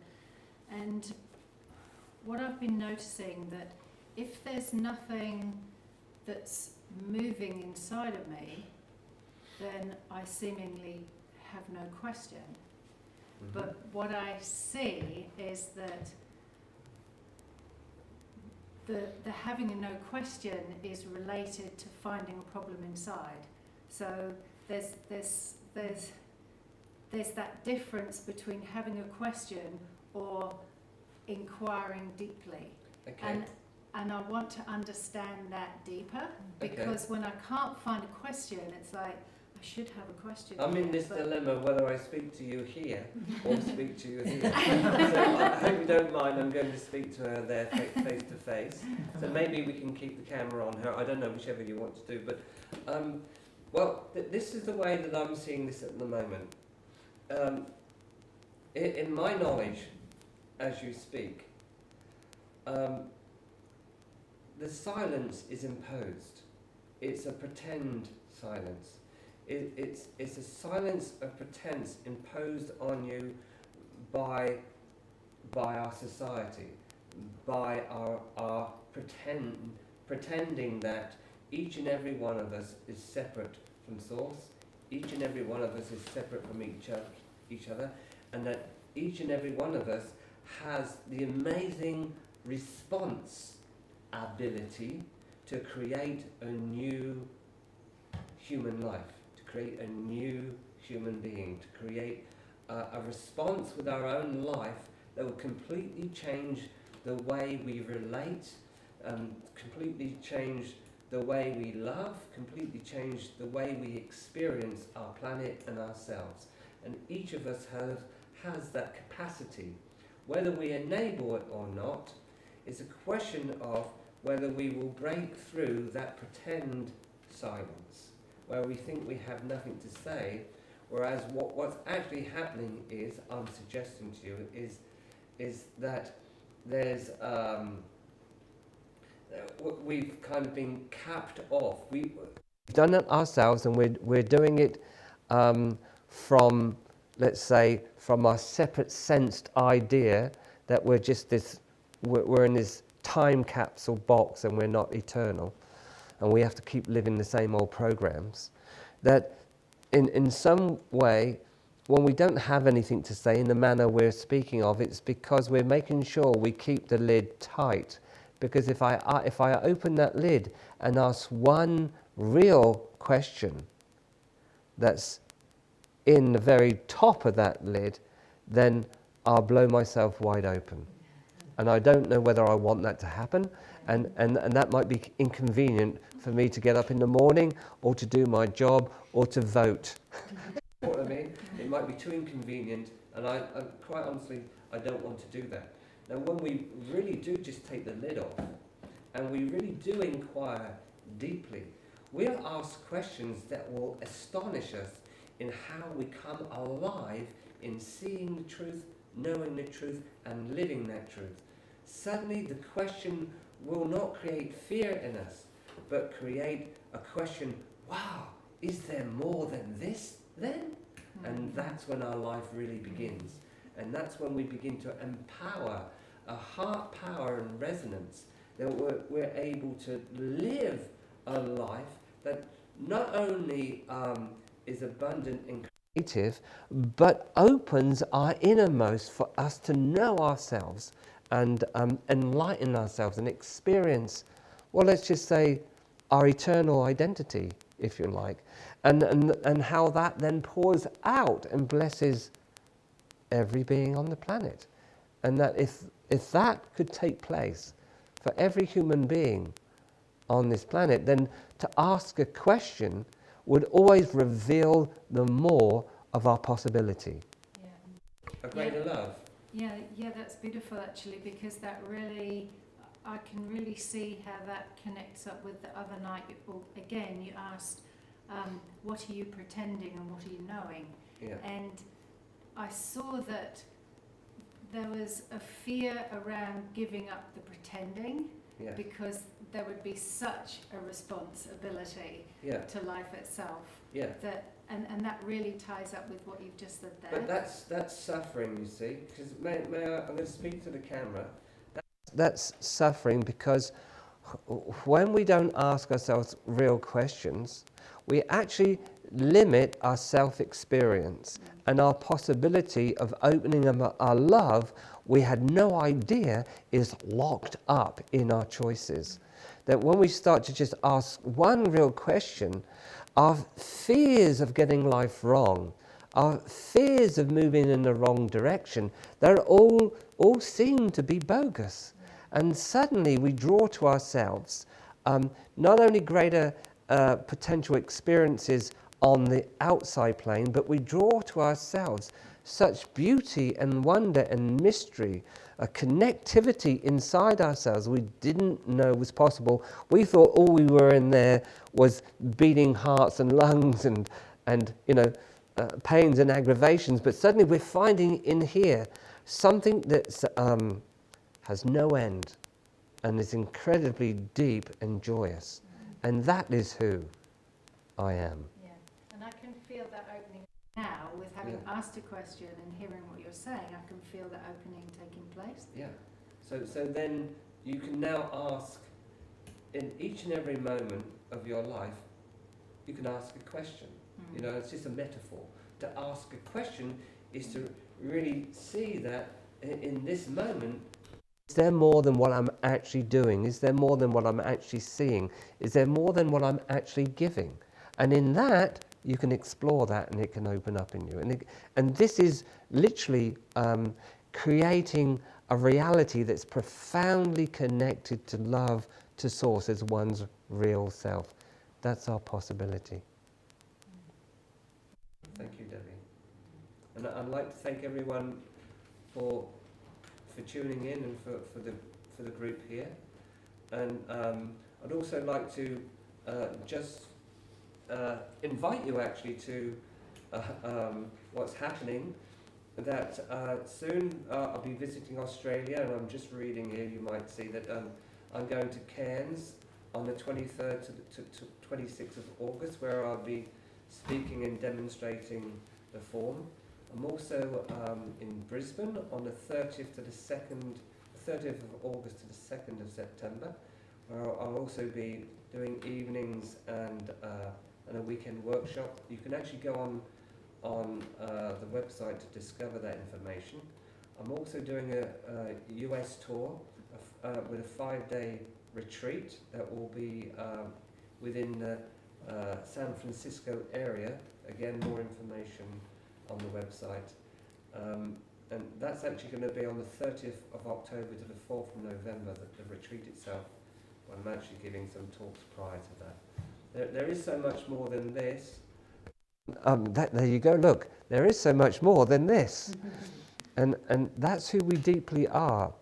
And what I've been noticing, that if there's nothing that's moving inside of me, then I seemingly have no question. Mm-hmm. But what I see is that the having a no question is related to finding a problem inside. So there's that difference between having a question or inquiring deeply. Okay. And I want to understand that deeper, because when I can't find a question, it's like, I should have a question. I'm in this dilemma whether I speak to you here or speak to you here. So I hope you don't mind, I'm going to speak to her there face to face. So maybe we can keep the camera on her. I don't know, whichever you want to do. But, this is the way that I'm seeing this at the moment. In my knowledge, as you speak, the silence is imposed. It's a pretend silence. It's a silence of pretense imposed on you by our society, by our pretending that each and every one of us is separate from source, each and every one of us is separate from each other, and that each and every one of us has the amazing response ability to create a new human life, to create a new human being, to create a response with our own life that will completely change the way we relate, completely change the way we love, completely change the way we experience our planet and ourselves. And each of us has that capacity. Whether we enable it or not is a question of whether we will break through that pretend silence, where we think we have nothing to say, whereas what's actually happening is, I'm suggesting to you, is that there's we've kind of been capped off. We've done it ourselves, and we're doing it from, let's say, from our separate sensed idea that we're just this, we're in this time capsule box and we're not eternal, and we have to keep living the same old programs. That in some way, when we don't have anything to say in the manner we're speaking of, it's because we're making sure we keep the lid tight. Because if I open that lid and ask one real question that's in the very top of that lid, then I'll blow myself wide open. And I don't know whether I want that to happen, and that might be inconvenient for me to get up in the morning, or to do my job, or to vote. You know what I mean? It might be too inconvenient, and I quite honestly, I don't want to do that. Now, when we really do just take the lid off, and we really do inquire deeply, we'll ask questions that will astonish us in how we come alive in seeing the truth, knowing the truth, and living that truth. Suddenly the question will not create fear in us, but create a question, wow, is there more than this then? And that's when our life really begins. And that's when we begin to empower a heart power and resonance, that we're able to live a life that not only is abundant and creative, but opens our innermost for us to know ourselves and enlighten ourselves and experience, well, let's just say, our eternal identity, if you like, and how that then pours out and blesses every being on the planet. And that if that could take place for every human being on this planet, then to ask a question would always reveal the more of our possibility. Yeah. a greater love. Yeah, that's beautiful actually, because that really, I can really see how that connects up with the other night. Again, you asked, what are you pretending and what are you knowing? Yeah. And I saw that there was a fear around giving up the pretending, Yeah. because there would be such a responsibility Yeah. to life itself. Yeah. And that really ties up with what you've just said there. But that's suffering, you see. Because I'm going to speak to the camera. That's suffering because when we don't ask ourselves real questions, we actually limit our self-experience and our possibility of opening up our love we had no idea is locked up in our choices. That when we start to just ask one real question, our fears of getting life wrong, our fears of moving in the wrong direction, they're all seem to be bogus. And suddenly we draw to ourselves not only greater potential experiences on the outside plane, but we draw to ourselves such beauty and wonder and mystery, a connectivity inside ourselves we didn't know was possible. We thought all we were in there was beating hearts and lungs and pains and aggravations, but suddenly we're finding in here something that has no end and is incredibly deep and joyous. And that is who I am. Yeah, and I can feel that opening now with having asked a question and hearing what you're saying. I can feel that opening taking place. Yeah. So then you can now ask, in each and every moment of your life, you can ask a question. Mm. You know, it's just a metaphor. To ask a question is to really see that in this moment, is there more than what I'm actually doing? Is there more than what I'm actually seeing? Is there more than what I'm actually giving? And in that, you can explore that and it can open up in you. And this is literally creating a reality that's profoundly connected to love, to source as one's real self. That's our possibility. Thank you, Debbie. And I'd like to thank everyone for tuning in and for the group here. And I'd also like to just invite you actually to what's happening. That soon I'll be visiting Australia, and I'm just reading here, you might see that I'm going to Cairns on the 23rd to 26th of August, where I'll be speaking and demonstrating the form. I'm also in Brisbane on the 30th of August to the 2nd of September, where I'll also be doing evenings and a weekend workshop. You can actually go on the website to discover that information. I'm also doing a US tour with a 5-day retreat that will be within the San Francisco area. Again, more information on the website. And that's actually going to be on the 30th of October to the 4th of November, the retreat itself. I'm actually giving some talks prior to that. There is so much more than this. There you go, look, there is so much more than this. And that's who we deeply are.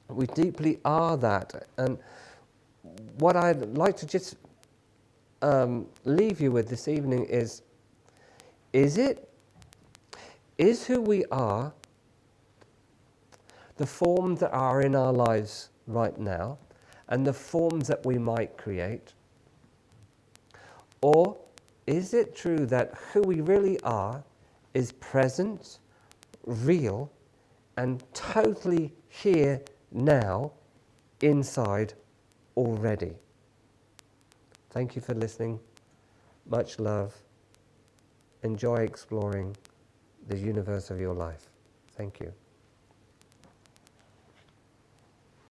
We deeply are that. And what I'd like to just leave you with this evening is who we are the forms that are in our lives right now and the forms that we might create? Or is it true that who we really are is present, real, and totally here now, inside already? Thank you for listening. Much love. Enjoy exploring the universe of your life. Thank you.